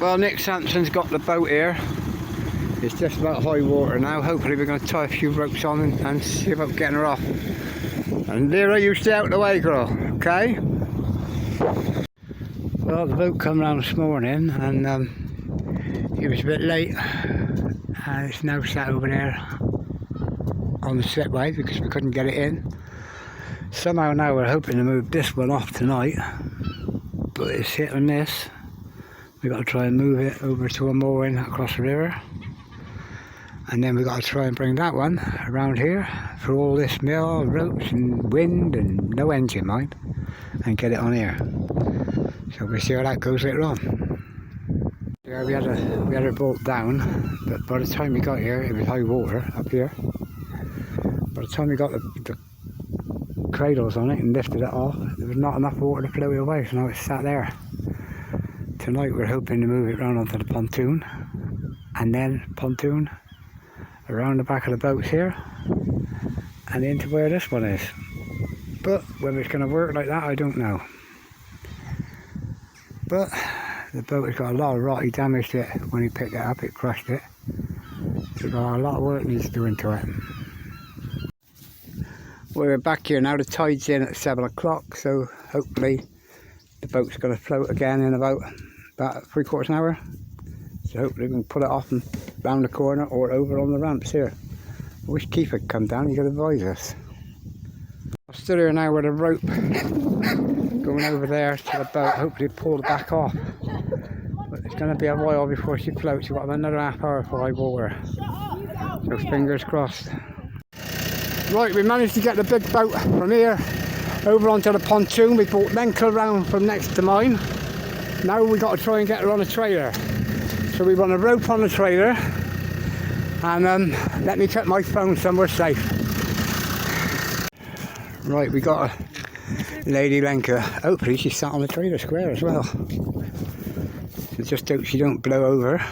Well, Nick Sampson's got the boat here. It's just about high water now. Hopefully we're going to tie a few ropes on and see about getting her off. And Lyra, you stay out of the way, girl, okay? Well, the boat come round this morning and it was a bit late. And it's now sat over there on the slipway because we couldn't get it in. Somehow now we're hoping to move this one off tonight, but it's hit and miss. We've got to try and move it over to a mooring across the river, and then we've got to try and bring that one around here through all this mill, ropes and wind and no engine, mind, and get it on here. So we'll see how that goes later on. Yeah, we had her brought down, but by the time we got here it was high water up here. By the time we got the cradles on it and lifted it off, there was not enough water to flow it away, so now it's sat there. Tonight we're hoping to move it round onto the pontoon, and then pontoon around the back of the boats here and into where this one is. But whether it's going to work like that, I don't know. But the boat has got a lot of rotty damage to it. When he picked it up, it crushed it. So got a lot of work needs doing to it. We're back here now. The tide's in at 7 o'clock, so hopefully the boat's going to float again in about 3/4 an hour. So hopefully we can pull it off and round the corner or over on the ramps here. I wish Keith had come down, he could advise us. I'm stood here now with a rope going over there to the boat, hopefully pull the back off. But it's going to be a while before she floats. We've got another half hour for high water. So fingers crossed. Right, we managed to get the big boat from here over onto the pontoon. We brought Lenka around from next to mine. Now we got to try and get her on a trailer. So we want a rope on the trailer, and let me check my phone somewhere safe. Right, we got a Lady Lenka. Hopefully she sat on the trailer square as well. So just hope she don't blow over.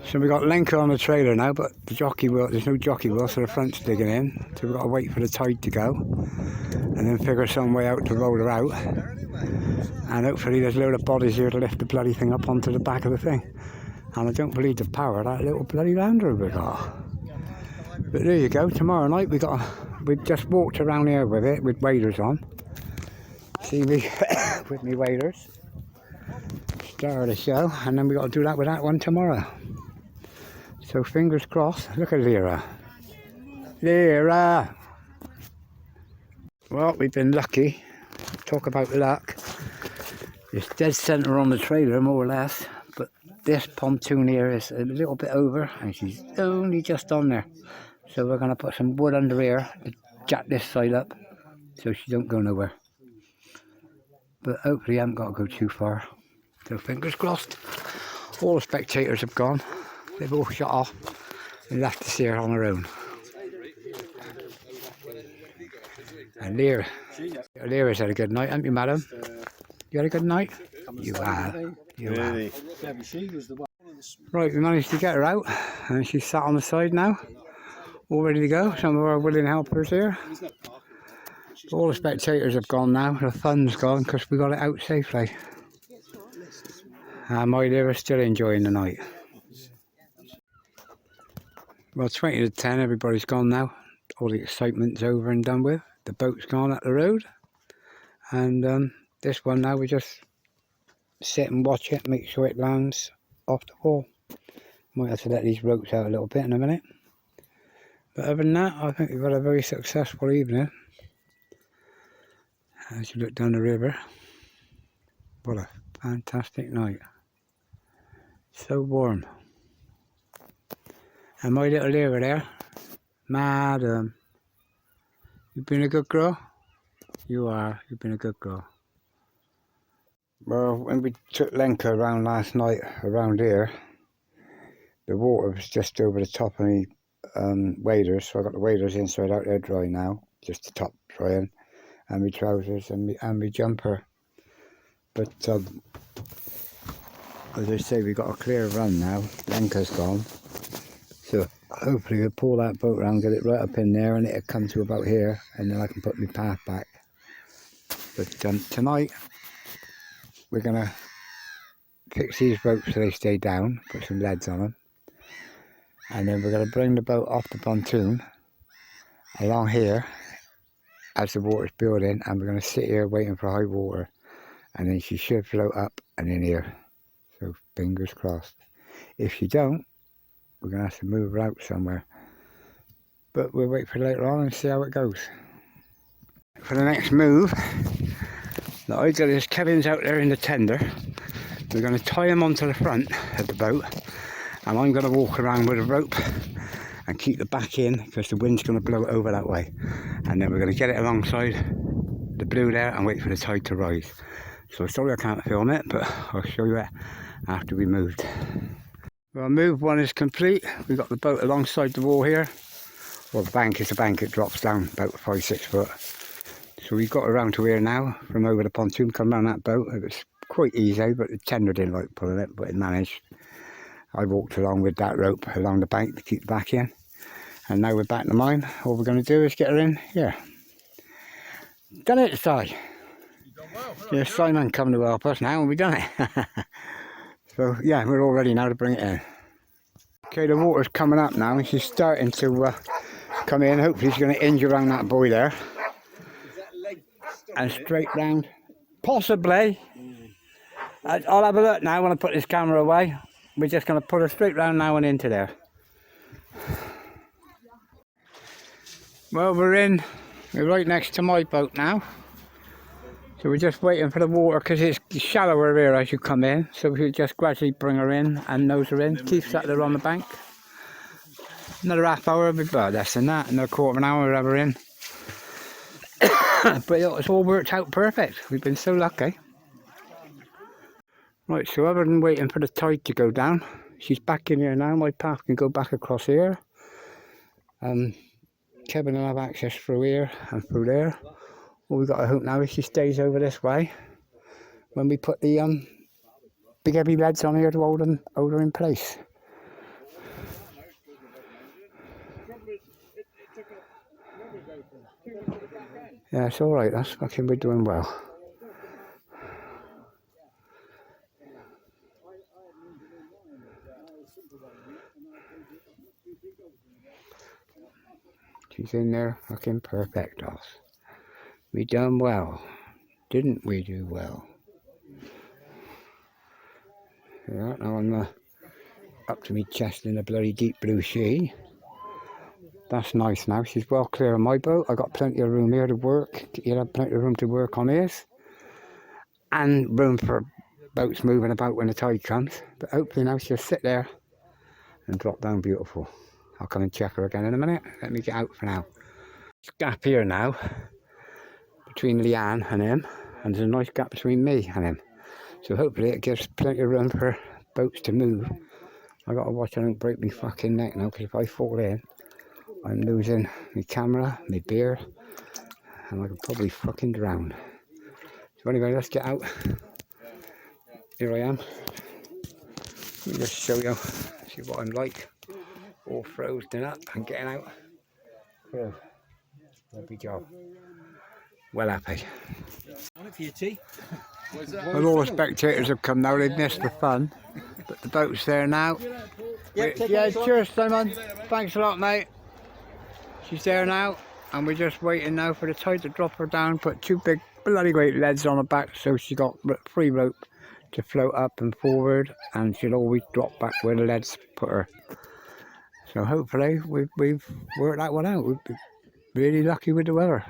So we got Lenka on the trailer now, but the jockey wheel, there's no jockey wheel, so the front's digging in. So we've got to wait for the tide to go, and then figure some way out to roll her out. And hopefully there's a load of bodies here to lift the bloody thing up onto the back of the thing. And I don't believe the power of that little bloody Land Rover got. But there you go, tomorrow night we've just walked around here with it, with waders on. See me with me waders. Star of the show, and then we got to do that with that one tomorrow. So fingers crossed. Look at Lyra. Lyra! Well, we've been lucky. Talk about luck. It's dead centre on the trailer, more or less. But this pontoon here is a little bit over, and she's only just on there. So we're going to put some wood under here to jack this side up, so she don't go nowhere. But hopefully I haven't got to go too far. So fingers crossed. All the spectators have gone. They've all shut off and left us here on our own. And Lyra's had a good night, haven't you, madam? You had a good night? You have. You have. Right, we managed to get her out, and she's sat on the side now, all ready to go. Some of our willing helpers here. All the spectators have gone now. The fun's gone because we got it out safely. And my Lyra's still enjoying the night. Well, 20 to 10, everybody's gone now. All the excitement's over and done with. The boat's gone up the road. And this one now, we just sit and watch it, make sure it lands off the wall. Might have to let these ropes out a little bit in a minute. But other than that, I think we've had a very successful evening. As you look down the river. What a fantastic night. So warm. And my little Lyra there, madam, you've been a good girl? You are, you've been a good girl. Well, when we took Lenka around last night, around here, the water was just over the top of the waders, so I got the waders inside out there dry now, just the top drying, and my trousers and my jumper. But as I say, we got a clear run now. Lenka's gone, so hopefully we'll pull that boat around, get it right up in there, and it'll come to about here, and then I can put my path back. But tonight we're gonna fix these ropes so they stay down, put some leads on them, and then we're going to bring the boat off the pontoon along here as the water's building, and we're going to sit here waiting for high water, and then she should float up and in here. So fingers crossed. If she don't, we're going to have to move her out somewhere, but we'll wait for later on and see how it goes. For the next move that I got is Kevin's out there in the tender. We're going to tie him onto the front of the boat, and I'm going to walk around with a rope and keep the back in because the wind's going to blow it over that way, and then we're going to get it alongside the blue there and wait for the tide to rise. So sorry I can't film it, but I'll show you it after we moved. Well, move one is complete. We've got the boat alongside the wall here. Well, the bank is a bank, it drops down about 5-6 foot. So we got around to here now from over the pontoon, come around that boat. It was quite easy, but the tender didn't like pulling it, but it managed. I walked along with that rope along the bank to keep the back in. And now we're back to mine. All we're going to do is get her in here. Done it, Si. Well, Yeah, Simon come to help us now and we've done it. So yeah, we're all ready now to bring it in. Okay, the water's coming up now and she's starting to come in. Hopefully she's going to hinge around that buoy there. And straight round. Possibly. I'll have a look now when I put this camera away. We're just going to put her straight round now and into there. Well, we're right next to my boat now. So we're just waiting for the water because it's shallower here as you come in. So we'll just gradually bring her in and nose her in. Keith sat there on the bank. Another half hour, but less than that. Another quarter of an hour, we'll have her in. But it's all worked out perfect. We've been so lucky. Right, so other than waiting for the tide to go down, she's back in here now. My path can go back across here. Kevin will have access through here and through there. All we've got to hope now is she stays over this way when we put the big heavy leads on here to hold her in place. Yeah, it's alright, that's fucking, we're doing well. She's in there, fucking perfect, us. We done well. Didn't we do well? Yeah, now I'm up to me chest in a bloody deep blue sea. That's nice now. She's well clear of my boat. I got plenty of room here to work. You'll have plenty of room to work on his. And room for boats moving about when the tide comes. But hopefully now she'll sit there and drop down beautiful. I'll come and check her again in a minute. Let me get out for now. There's a gap here now between Leanne and him, and there's a nice gap between me and him. So hopefully it gives plenty of room for boats to move. I gotta watch I don't break my fucking neck now, because if I fall in, I'm losing my camera, my beer, and I could probably fucking drown. So anyway, let's get out. Here I am. Let me just show you, see what I'm like. All frozen up and getting out. Oh, lovely job. Well happy. On it for your tea. Well, all the spectators have come now, they've missed the fun. But the boat's there now. Yeah, cheers Simon. Thanks a lot mate. She's there now and we're just waiting now for the tide to drop her down. Put two big bloody great leads on her back so she got free rope to float up and forward, and she'll always drop back where the leads put her. So hopefully we've worked that one out. We've been really lucky with the weather.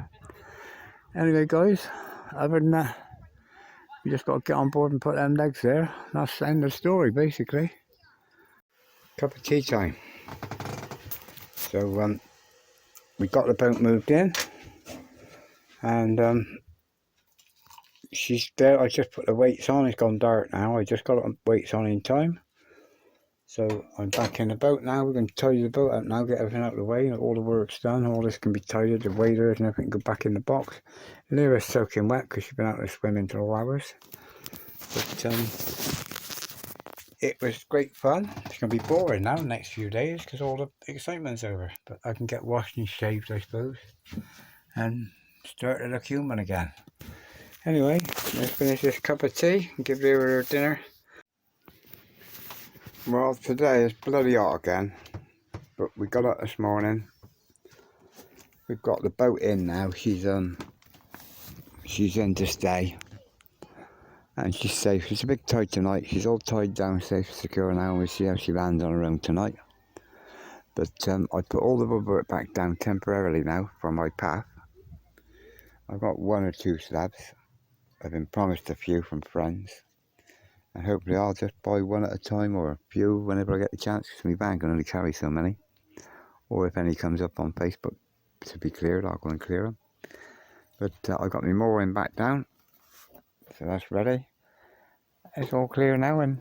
Anyway guys, other than that, we just got to get on board and put them legs there. That's the end of the story basically. Cup of tea time. So we got the boat moved in and she's there. I just put the weights on, it's gone dark now. I just got the weights on in time. So I'm back in the boat now. We're going to tidy the boat up now, get everything out of the way. All the work's done, all this can be tidied, the waders and everything go back in the box. Lyra's soaking wet because she's been out there swimming for all hours. But it was great fun. It's going to be boring now the next few days because all the excitement's over. But I can get washed and shaved, I suppose, and start to look human again. Anyway, let's finish this cup of tea and give Lyra her dinner. Well, today is bloody hot again, but we got up this morning. We've got the boat in now. She's in to stay, and she's safe. It's a big tide tonight. She's all tied down, safe, secure now, and we'll see how she lands on her own tonight. But I put all the woodwork back down temporarily now from my path. I've got 1 or 2 slabs. I've been promised a few from friends. And hopefully I'll just buy 1 at a time, or a few whenever I get the chance, because my van can only carry so many. Or if any comes up on Facebook to be cleared, I'll go and clear them. But I got my mooring back down, so that's ready. It's all clear now, and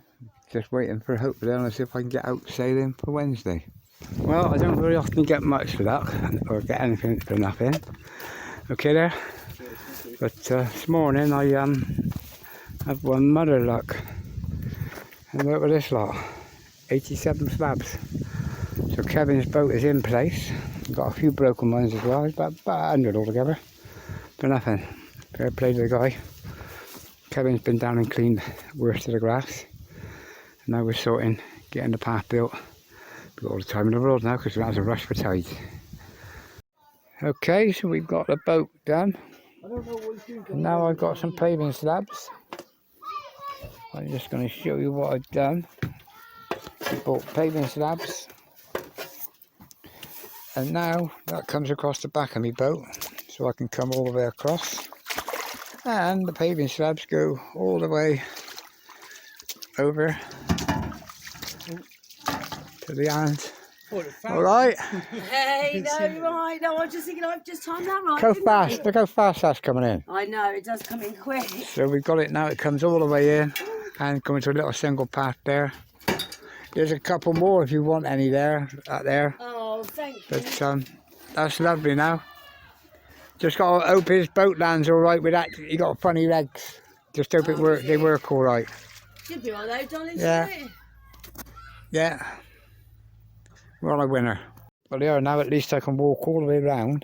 just waiting for hopefully I'll see if I can get out sailing for Wednesday. Well, I don't very often get much for luck, or get anything for nothing. Okay there? But this morning I had 1 mother luck. And look at this lot, 87 slabs. So Kevin's boat is in place. Got a few broken ones as well, about 100 altogether. For nothing. Fair play to the guy. Kevin's been down and cleaned worst of the grass. And now we're sorting, getting the path built. We've got all the time in the world now because we have to rush for tides. Okay, so we've got the boat done. And now I've got some paving slabs. I'm just going to show you what I've done. I bought paving slabs, and now that comes across the back of my boat, so I can come all the way across. And the paving slabs go all the way over to the end. All right. Hey, no, you're right. No, I was just thinking I've just timed that right. Go fast. Look how fast that's coming in. I know, it does come in quick. So we've got it now. It comes all the way in and coming to a little single path there. There's a couple more if you want any there, out there. Oh, thank you. But that's lovely now. Just got to hope his boat lands all right with that. He got funny legs. Just hope they work all right. Should be all right, darling. Yeah. Yeah. We're on a winner. Well, there now at least I can walk all the way around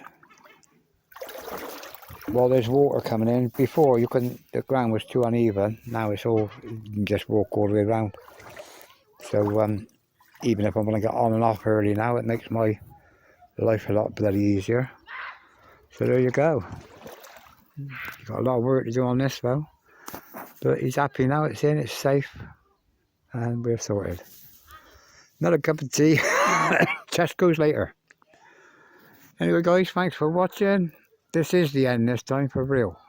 while there's water coming in. Before you couldn't, the ground was too uneven. Now it's all, you can just walk all the way around. So even if I want to get on and off early now, it makes my life a lot bloody easier. So there you go. You've got a lot of work to do on this though. But he's happy now, it's in, it's safe, and we're sorted. Another cup of tea. Tesco's later. Anyway guys, thanks for watching. This is the end this time for real.